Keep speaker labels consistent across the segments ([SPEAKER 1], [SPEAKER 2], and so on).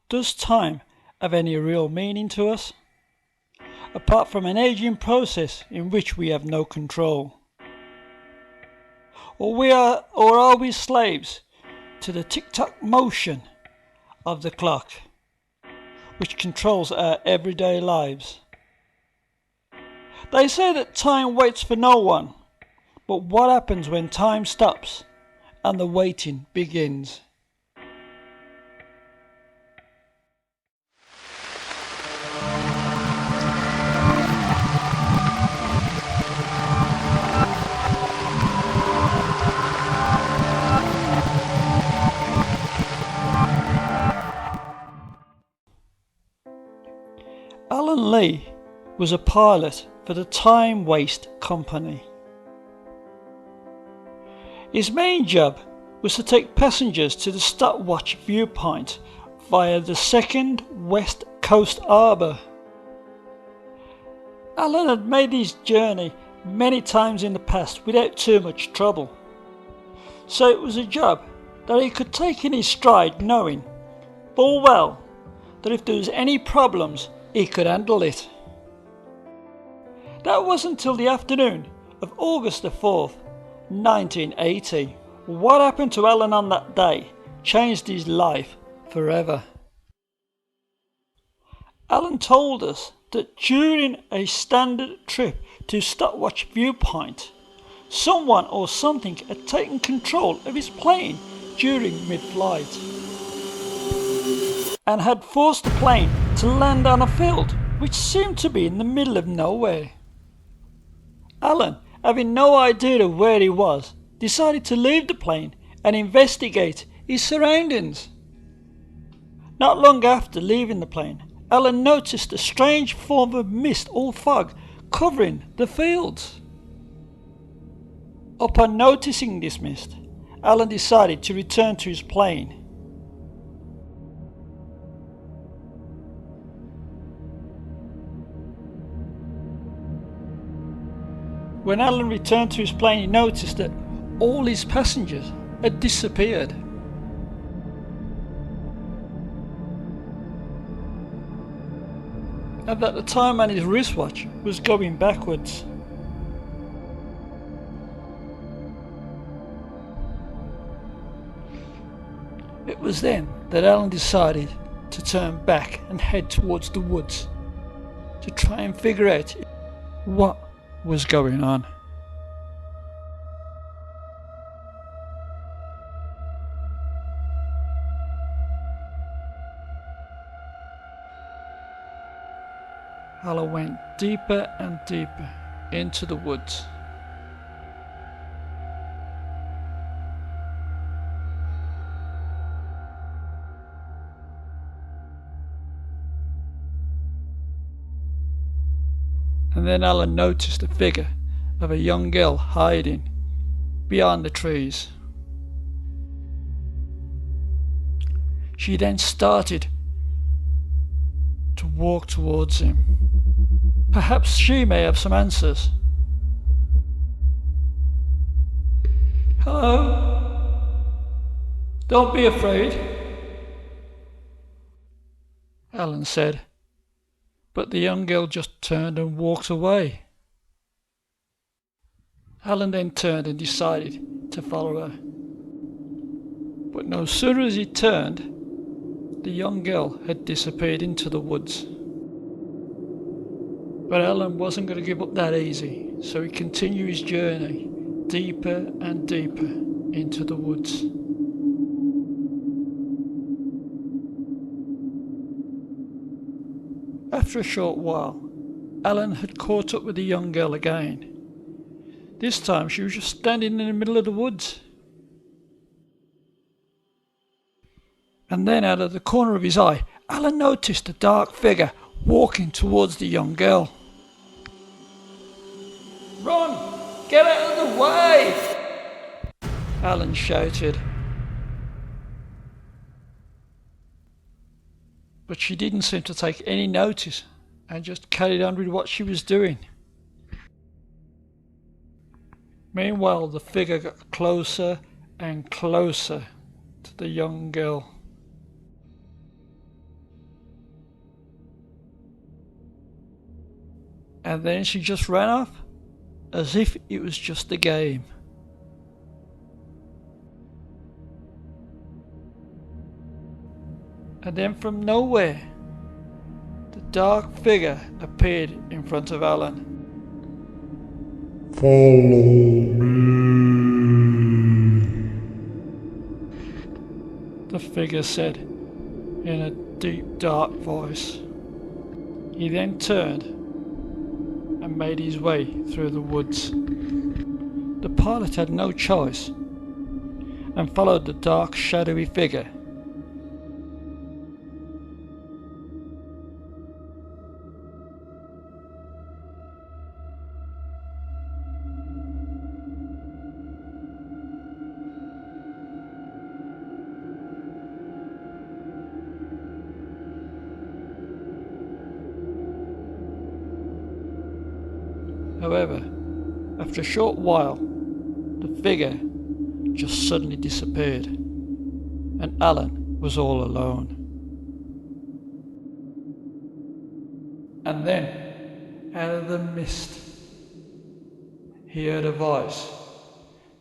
[SPEAKER 1] Does time have any real meaning to us, apart from an aging process in which we have no control? Or are we slaves to the tick-tock motion of the clock, which controls our everyday lives? They say that time waits for no one, but what happens when time stops and the waiting begins? Alan Lee was a pilot for the Time Waste Company. His main job was to take passengers to the stopwatch viewpoint via the second West Coast Harbour. Alan had made his journey many times in the past without too much trouble, so it was a job that he could take in his stride, knowing full well that if there was any problems he could handle it. That wasn't until the afternoon of August the 4th, 1980. What happened to Alan on that day changed his life forever. Alan told us that during a standard trip to Stopwatch Viewpoint, someone or something had taken control of his plane during mid-flight and had forced the plane to land on a field which seemed to be in the middle of nowhere. Alan, having no idea of where he was, decided to leave the plane and investigate his surroundings. Not long after leaving the plane, Alan noticed a strange form of mist or fog covering the fields. Upon noticing this mist, Alan decided to return to his plane. When Alan returned to his plane, he noticed that all his passengers had disappeared. And that the time on his wristwatch was going backwards. It was then that Alan decided to turn back and head towards the woods to try and figure out what was going on. Alan went deeper and deeper into the woods. And then Alan noticed the figure of a young girl hiding beyond the trees. She then started to walk towards him. Perhaps she may have some answers. "Hello? Don't be afraid," Alan said. But the young girl just turned and walked away. Alan then turned and decided to follow her. But no sooner as he turned, the young girl had disappeared into the woods. But Alan wasn't going to give up that easy, so he continued his journey deeper and deeper into the woods. After a short while, Alan had caught up with the young girl again. This time she was just standing in the middle of the woods. And then out of the corner of his eye, Alan noticed a dark figure walking towards the young girl. "Run! Get out of the way!" Alan shouted. But she didn't seem to take any notice and just carried on with what she was doing. Meanwhile, the figure got closer and closer to the young girl. And then she just ran off as if it was just a game. And then from nowhere, the dark figure appeared in front of Alan.
[SPEAKER 2] Follow me.
[SPEAKER 1] The figure said in a deep, dark voice. He then turned and made his way through the woods. The pilot had no choice and followed the dark, shadowy figure. However, after a short while, the figure just suddenly disappeared, and Alan was all alone. And then, out of the mist, he heard a voice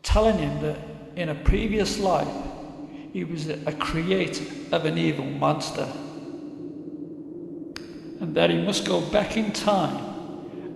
[SPEAKER 1] telling him that in a previous life he was a creator of an evil monster, and that he must go back in time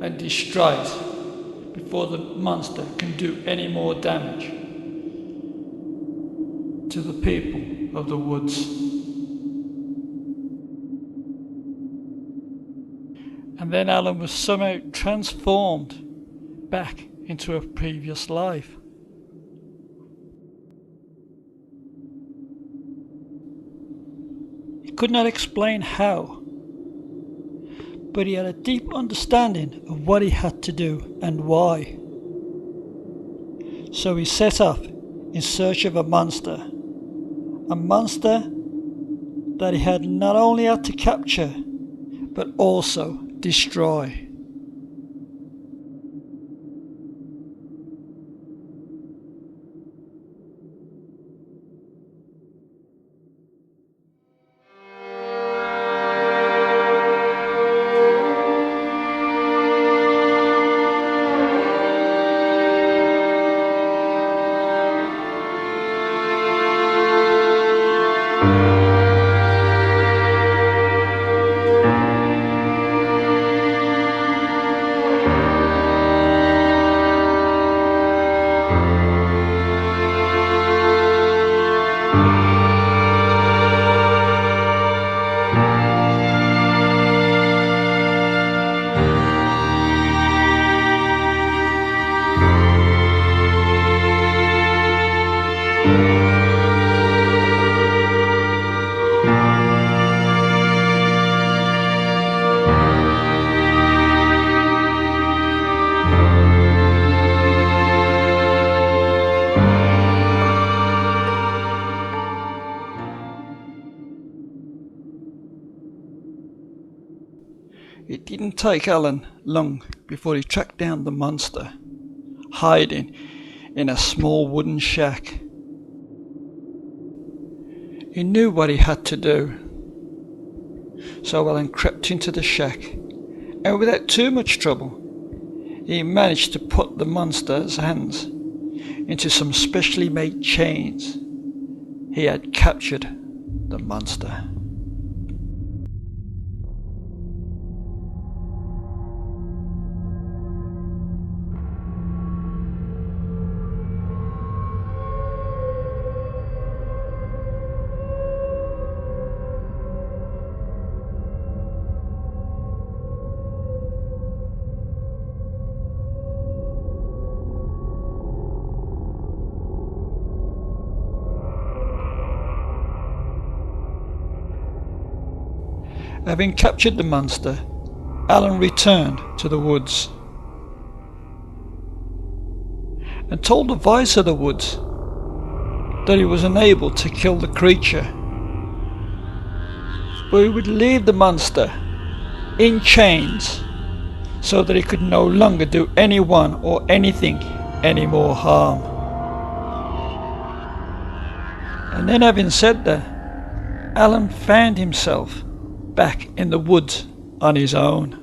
[SPEAKER 1] and destroy it before the monster can do any more damage to the people of the woods. And then Alan was somehow transformed back into a previous life. He could not explain how, but he had a deep understanding of what he had to do and why. So he set off in search of a monster that he had not only had to capture, but also destroy. It didn't take Alan long before he tracked down the monster, hiding in a small wooden shack. He knew what he had to do, so Alan crept into the shack, and without too much trouble, he managed to put the monster's hands into some specially made chains. He had captured the monster. Having captured the monster, Alan returned to the woods and told the voice of the woods that he was unable to kill the creature, but he would leave the monster in chains so that he could no longer do anyone or anything any more harm. And then, having said that, Alan found himself back in the woods on his own.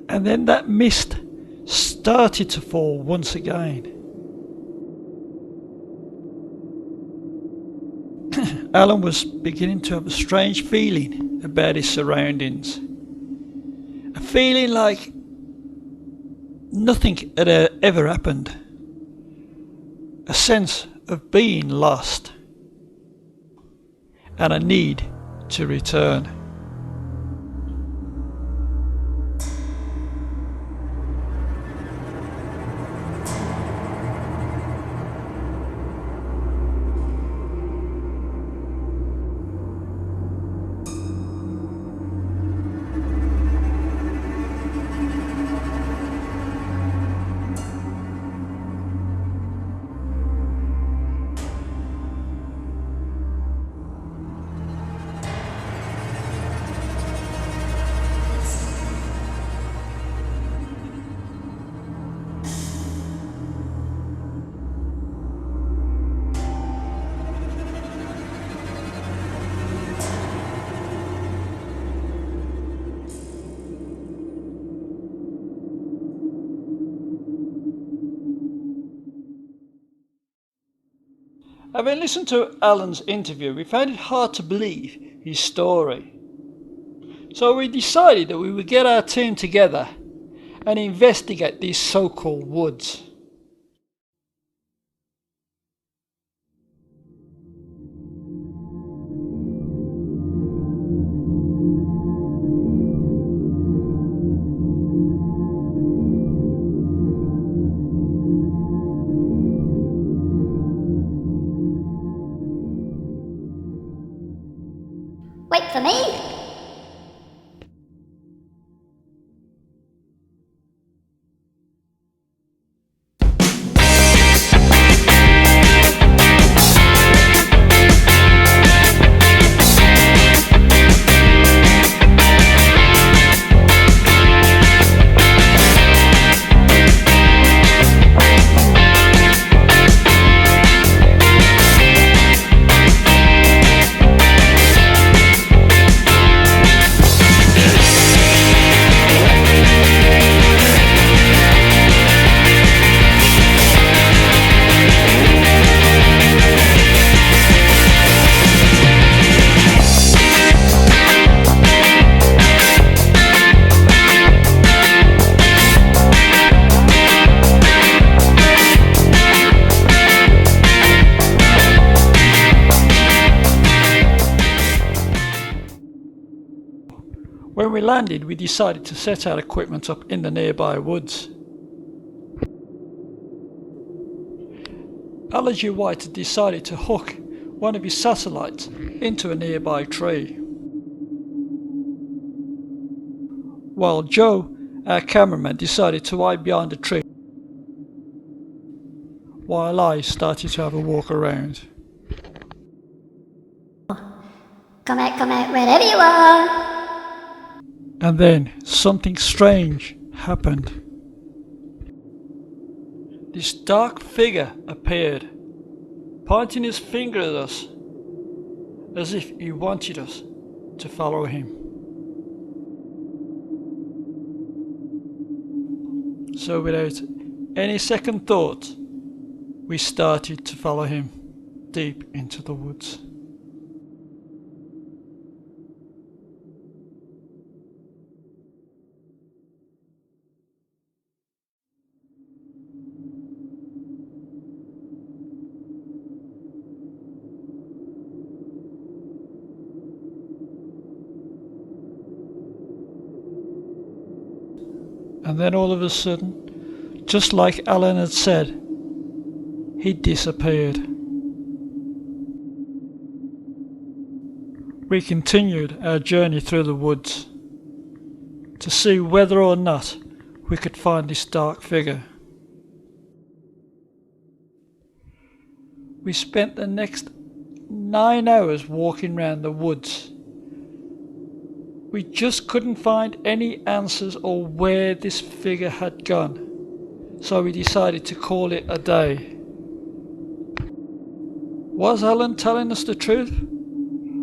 [SPEAKER 1] And then that mist started to fall once again. Alan was beginning to have a strange feeling about his surroundings. A feeling like nothing had ever happened. A sense of being lost. And a need to return. Having listened to Alan's interview, we found it hard to believe his story. So we decided that we would get our team together and investigate these so-called woods.
[SPEAKER 2] Wait for me!
[SPEAKER 1] When we landed, we decided to set our equipment up in the nearby woods. Allergy White had decided to hook one of his satellites into a nearby tree, while Joe, our cameraman, decided to hide behind a tree, while I started to have a walk around.
[SPEAKER 2] Come out, wherever you are!
[SPEAKER 1] And then something strange happened. This dark figure appeared, pointing his finger at us, as if he wanted us to follow him. So without any second thought, we started to follow him deep into the woods. And then all of a sudden, just like Alan had said, he disappeared. We continued our journey through the woods to see whether or not we could find this dark figure. We spent the next 9 hours walking around the woods. We just couldn't find any answers or where this figure had gone. so we decided to call it a day. Was Alan telling us the truth?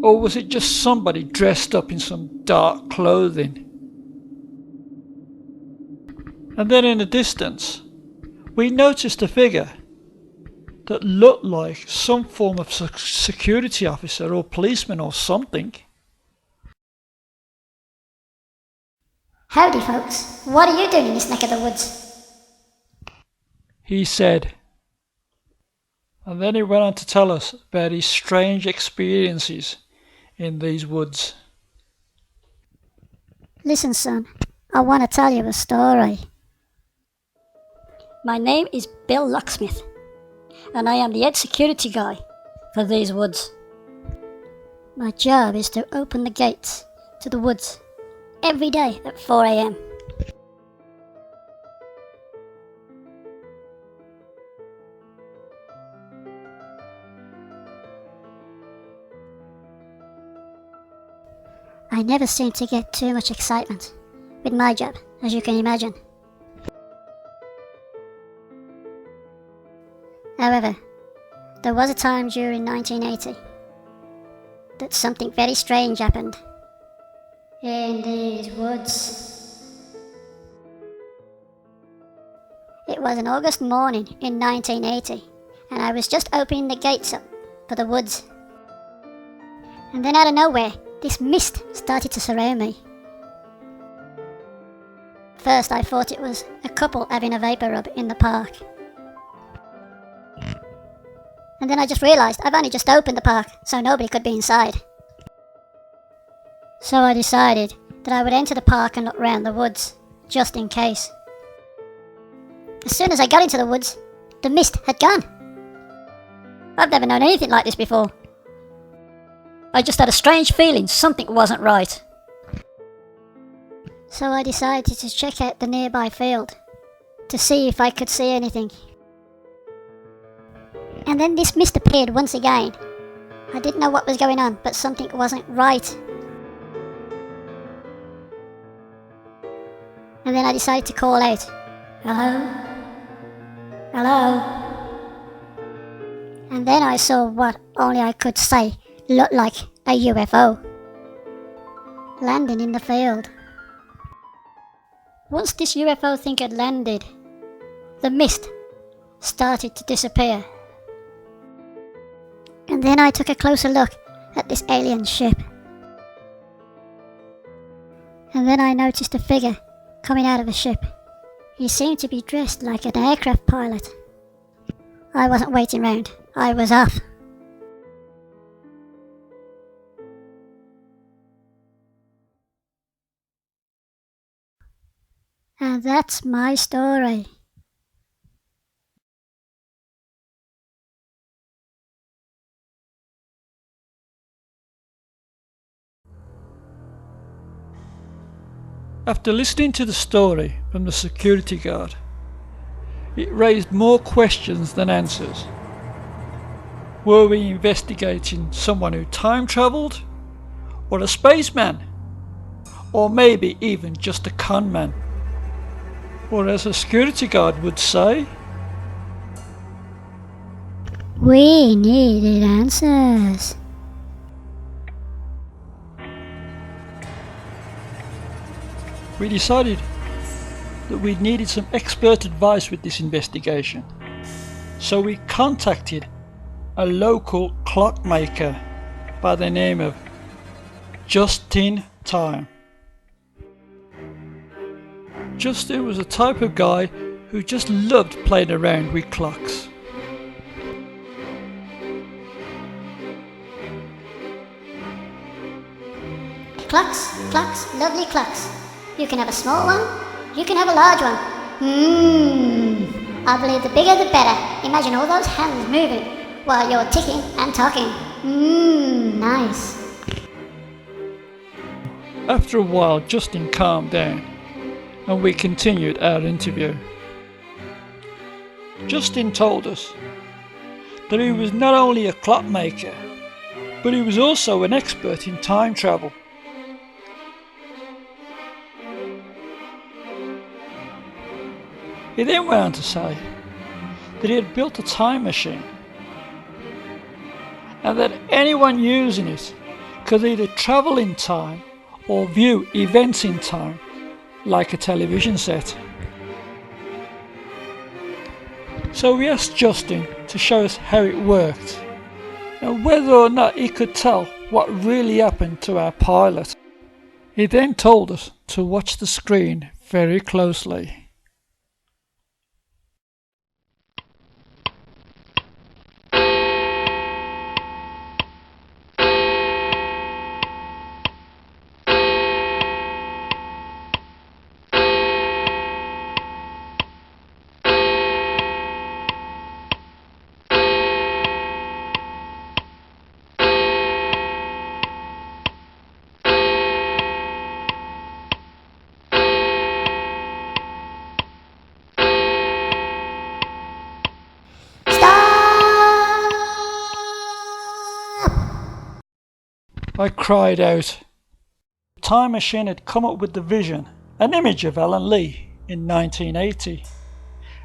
[SPEAKER 1] Or was it just somebody dressed up in some dark clothing? And then in the distance, we noticed a figure that looked like some form of security officer or policeman or something.
[SPEAKER 2] Howdy, folks. What are you doing in this neck of the woods?
[SPEAKER 1] He said. And then he went on to tell us about his strange experiences in these woods.
[SPEAKER 2] Listen, son, I want to tell you a story.
[SPEAKER 3] My name is Bill Locksmith, and I am the head security guy for these woods.
[SPEAKER 2] My job is to open the gates to the woods every day at 4 a.m. I never seem to get too much excitement with my job, as you can imagine. However, there was a time during 1980 that something very strange happened in these woods. It was an August morning in 1980, and I was just opening the gates up for the woods. And then out of nowhere, this mist started to surround me. First I thought it was a couple having a vapour rub in the park. And then I just realised I've only just opened the park, so nobody could be inside. So I decided that I would enter the park and look round the woods, just in case. As soon as I got into the woods, the mist had gone. I've never known anything like this before.
[SPEAKER 3] I just had a strange feeling something wasn't right.
[SPEAKER 2] So I decided to check out the nearby field to see if I could see anything. And then this mist appeared once again. I didn't know what was going on, but something wasn't right. And then I decided to call out, "Hello? Hello?" And then I saw what only I could say looked like a UFO landing in the field. Once this UFO thing had landed, the mist started to disappear. And then I took a closer look at this alien ship. And then I noticed a figure coming out of the ship. He seemed to be dressed like an aircraft pilot. I wasn't waiting round. I was off. And that's my story.
[SPEAKER 1] After listening to the story from the security guard, it raised more questions than answers. Were we investigating someone who time travelled? Or a spaceman? Or maybe even just a con man? Or as a security guard would say,
[SPEAKER 2] We needed answers.
[SPEAKER 1] we decided that we needed some expert advice with this investigation. So we contacted a local clockmaker by the name of Just-in-Time. Justin was a type of guy who just loved playing around with clocks.
[SPEAKER 2] Clocks, lovely clocks. You can have a small one, you can have a large one. I believe the bigger the better. Imagine all those hands moving while you're ticking and talking. Nice.
[SPEAKER 1] After a while, Justin calmed down and we continued our interview. Justin told us that he was not only a clockmaker, but he was also an expert in time travel. He then went on to say that he had built a time machine and that anyone using it could either travel in time or view events in time like a television set. So we asked Justin to show us how it worked and whether or not he could tell what really happened to our pilot. He then told us to watch the screen very closely. I cried out. The time machine had come up with the vision, an image of Alan Lee in 1980.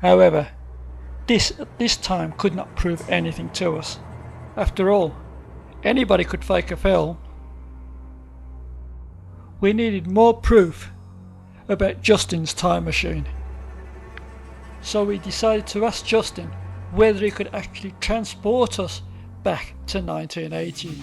[SPEAKER 1] However, this at this time could not prove anything to us. After all, anybody could fake a film. We needed more proof about Justin's time machine. So we decided to ask Justin whether he could actually transport us back to 1980.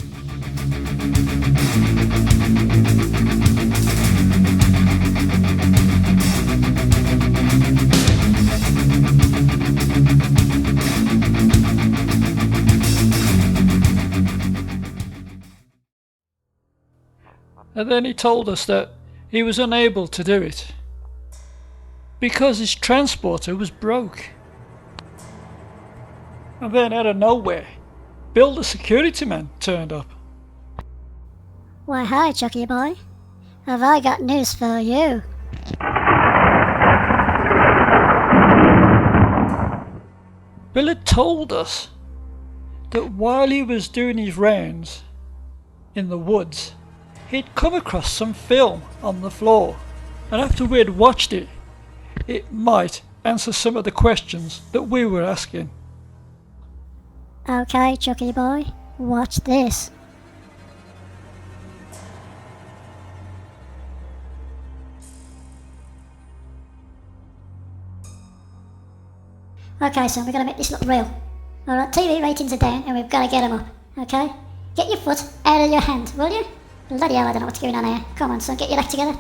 [SPEAKER 1] And then he told us that he was unable to do it because his transporter was broke. And then out of nowhere, Bill the security man turned up.
[SPEAKER 2] Why, hi, Chucky boy. Have I got news for you?
[SPEAKER 1] Bill had told us that while he was doing his rounds in the woods, he'd come across some film on the floor, and after we had watched it, it might answer some of the questions that we were asking.
[SPEAKER 2] Okay, Chucky boy, watch this. Okay, son, we've got to make this look real. Alright, TV ratings are down and we've got to get them up, okay? Get your foot out of your hand, will you? Bloody hell, I don't know what's going on here. Come on, son, get your act together.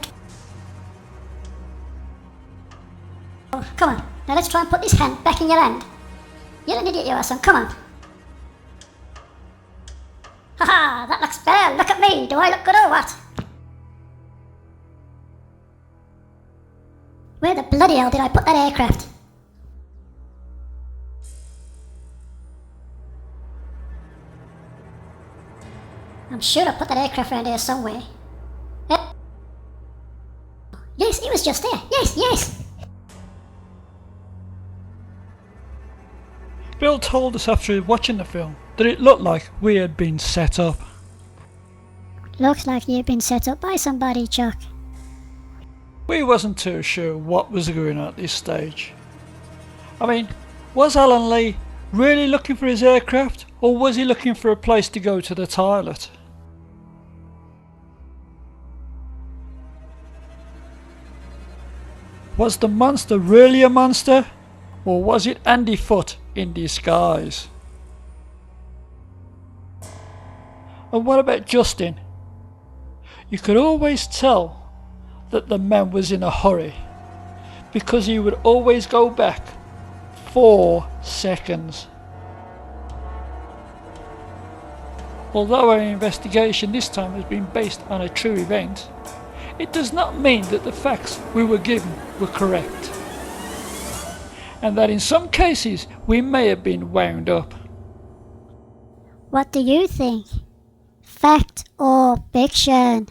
[SPEAKER 2] Oh, come on, now let's try and put this hand back in your hand. You're an idiot, you are, son, come on. Haha, that looks better, look at me, do I look good or what? Where the bloody hell did I put that aircraft? I'm sure I put that aircraft around here somewhere. Yes, it was just there. Yes, yes.
[SPEAKER 1] Bill told us after watching the film that it looked like we had been set up.
[SPEAKER 2] Looks like you've been set up by somebody, Chuck.
[SPEAKER 1] We wasn't too sure what was going on at this stage. I mean, was Alan Lee really looking for his aircraft, or was he looking for a place to go to the toilet? Was the monster really a monster, or was it Andy Foote in disguise? And what about Justin? You could always tell that the man was in a hurry, because he would always go back 4 seconds. Although our investigation this time has been based on a true event, it does not mean that the facts we were given were correct, and that in some cases we may have been wound up.
[SPEAKER 2] What do you think? Fact or fiction?